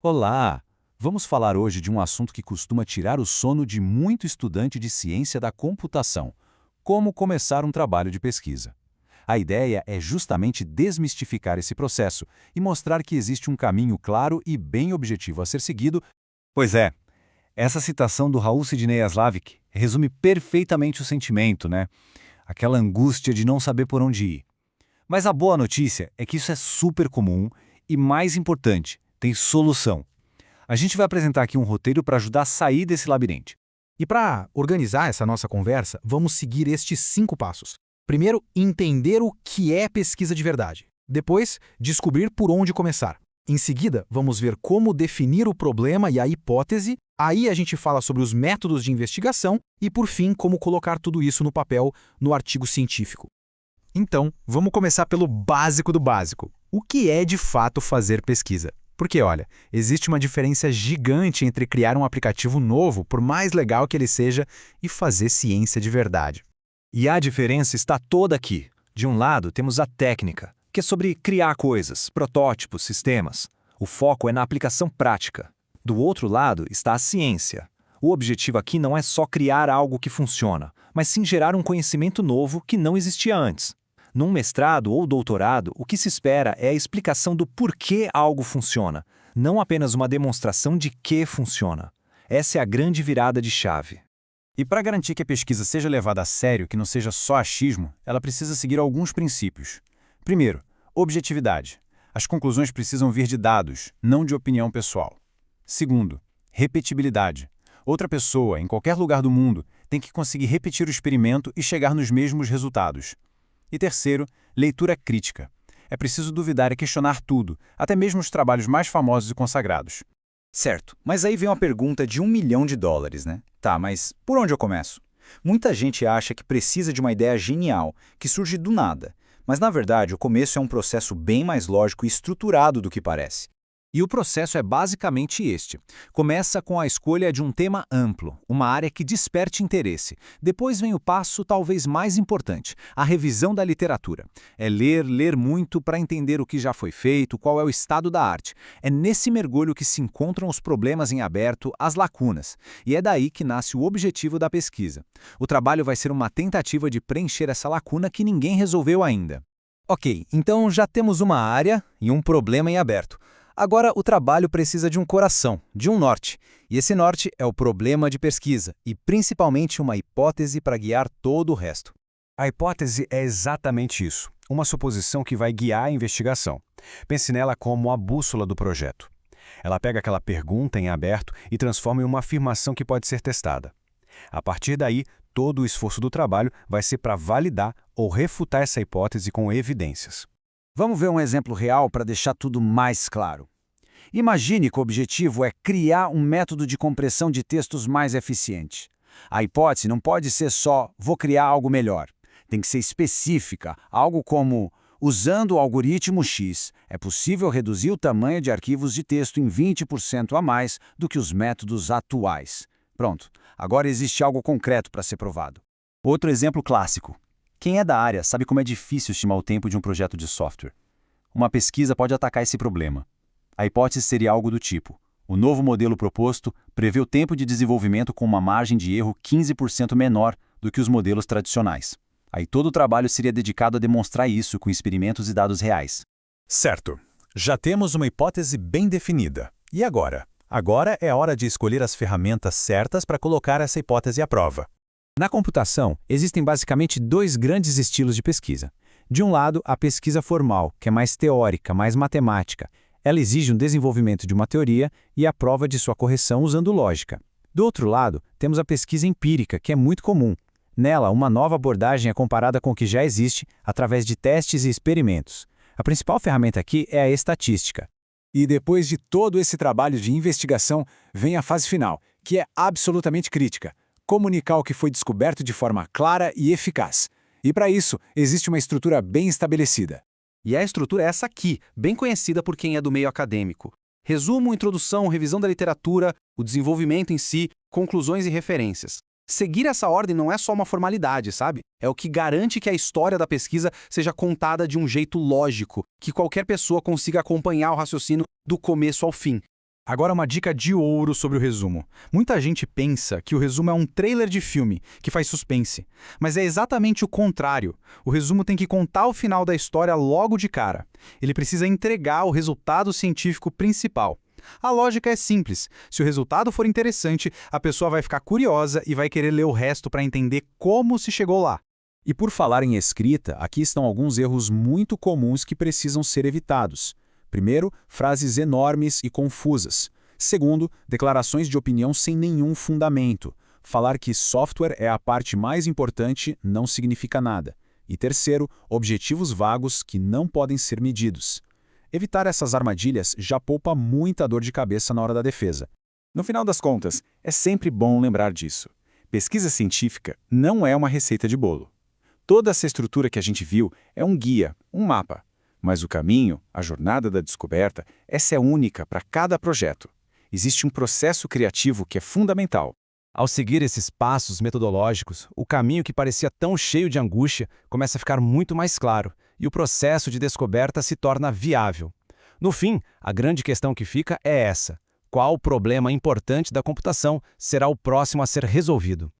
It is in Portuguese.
Olá! Vamos falar hoje de um assunto que costuma tirar o sono de muito estudante de ciência da computação: como começar um trabalho de pesquisa. A ideia é justamente desmistificar esse processo e mostrar que existe um caminho claro e bem objetivo a ser seguido. Pois é, essa citação do Raul Sidney Slavik resume perfeitamente o sentimento, né? Aquela angústia de não saber por onde ir. Mas a boa notícia é que isso é super comum e, mais importante, tem solução. A gente vai apresentar aqui um roteiro para ajudar a sair desse labirinto. E para organizar essa nossa conversa, vamos seguir estes 5 passos. Primeiro, entender o que é pesquisa de verdade. Depois, descobrir por onde começar. Em seguida, vamos ver como definir o problema e a hipótese. Aí a gente fala sobre os métodos de investigação e, por fim, como colocar tudo isso no papel, no artigo científico. Então, vamos começar pelo básico do básico. O que é de fato fazer pesquisa? Porque, olha, existe uma diferença gigante entre criar um aplicativo novo, por mais legal que ele seja, e fazer ciência de verdade. E a diferença está toda aqui. De um lado, temos a técnica, que é sobre criar coisas, protótipos, sistemas. O foco é na aplicação prática. Do outro lado está a ciência. O objetivo aqui não é só criar algo que funciona, mas sim gerar um conhecimento novo que não existia antes. Num mestrado ou doutorado, o que se espera é a explicação do porquê algo funciona, não apenas uma demonstração de que funciona. Essa é a grande virada de chave. E para garantir que a pesquisa seja levada a sério, que não seja só achismo, ela precisa seguir alguns princípios. Primeiro, objetividade. As conclusões precisam vir de dados, não de opinião pessoal. Segundo, repetibilidade. Outra pessoa, em qualquer lugar do mundo, tem que conseguir repetir o experimento e chegar nos mesmos resultados. E terceiro, leitura crítica. É preciso duvidar e questionar tudo, até mesmo os trabalhos mais famosos e consagrados. Certo, mas aí vem uma pergunta de $1 milhão, né? Tá, mas por onde eu começo? Muita gente acha que precisa de uma ideia genial, que surge do nada. Mas na verdade o começo é um processo bem mais lógico e estruturado do que parece. E o processo é basicamente este. Começa com a escolha de um tema amplo, uma área que desperte interesse. Depois vem o passo talvez mais importante, a revisão da literatura. É ler muito para entender o que já foi feito, qual é o estado da arte. É nesse mergulho que se encontram os problemas em aberto, as lacunas. E é daí que nasce o objetivo da pesquisa. O trabalho vai ser uma tentativa de preencher essa lacuna que ninguém resolveu ainda. Ok, então já temos uma área e um problema em aberto. Agora, o trabalho precisa de um coração, de um norte. E esse norte é o problema de pesquisa e, principalmente, uma hipótese para guiar todo o resto. A hipótese é exatamente isso, uma suposição que vai guiar a investigação. Pense nela como a bússola do projeto. Ela pega aquela pergunta em aberto e transforma em uma afirmação que pode ser testada. A partir daí, todo o esforço do trabalho vai ser para validar ou refutar essa hipótese com evidências. Vamos ver um exemplo real para deixar tudo mais claro. Imagine que o objetivo é criar um método de compressão de textos mais eficiente. A hipótese não pode ser só "vou criar algo melhor". Tem que ser específica, algo como "usando o algoritmo X, é possível reduzir o tamanho de arquivos de texto em 20% a mais do que os métodos atuais". Pronto, agora existe algo concreto para ser provado. Outro exemplo clássico. Quem é da área sabe como é difícil estimar o tempo de um projeto de software. Uma pesquisa pode atacar esse problema. A hipótese seria algo do tipo: o novo modelo proposto prevê o tempo de desenvolvimento com uma margem de erro 15% menor do que os modelos tradicionais. Aí todo o trabalho seria dedicado a demonstrar isso com experimentos e dados reais. Certo. Já temos uma hipótese bem definida. E agora? Agora é a hora de escolher as ferramentas certas para colocar essa hipótese à prova. Na computação, existem basicamente 2 grandes estilos de pesquisa. De um lado, a pesquisa formal, que é mais teórica, mais matemática. Ela exige um desenvolvimento de uma teoria e a prova de sua correção usando lógica. Do outro lado, temos a pesquisa empírica, que é muito comum. Nela, uma nova abordagem é comparada com o que já existe através de testes e experimentos. A principal ferramenta aqui é a estatística. E depois de todo esse trabalho de investigação, vem a fase final, que é absolutamente crítica: comunicar o que foi descoberto de forma clara e eficaz. E para isso, existe uma estrutura bem estabelecida. E a estrutura é essa aqui, bem conhecida por quem é do meio acadêmico. Resumo, introdução, revisão da literatura, o desenvolvimento em si, conclusões e referências. Seguir essa ordem não é só uma formalidade, sabe? É o que garante que a história da pesquisa seja contada de um jeito lógico, que qualquer pessoa consiga acompanhar o raciocínio do começo ao fim. Agora uma dica de ouro sobre o resumo. Muita gente pensa que o resumo é um trailer de filme, que faz suspense. Mas é exatamente o contrário. O resumo tem que contar o final da história logo de cara. Ele precisa entregar o resultado científico principal. A lógica é simples. Se o resultado for interessante, a pessoa vai ficar curiosa e vai querer ler o resto para entender como se chegou lá. E por falar em escrita, aqui estão alguns erros muito comuns que precisam ser evitados. Primeiro, frases enormes e confusas. Segundo, declarações de opinião sem nenhum fundamento. Falar que software é a parte mais importante não significa nada. E terceiro, objetivos vagos que não podem ser medidos. Evitar essas armadilhas já poupa muita dor de cabeça na hora da defesa. No final das contas, é sempre bom lembrar disso. Pesquisa científica não é uma receita de bolo. Toda essa estrutura que a gente viu é um guia, um mapa. Mas o caminho, a jornada da descoberta, essa é única para cada projeto. Existe um processo criativo que é fundamental. Ao seguir esses passos metodológicos, o caminho que parecia tão cheio de angústia começa a ficar muito mais claro e o processo de descoberta se torna viável. No fim, a grande questão que fica é essa: qual problema importante da computação será o próximo a ser resolvido?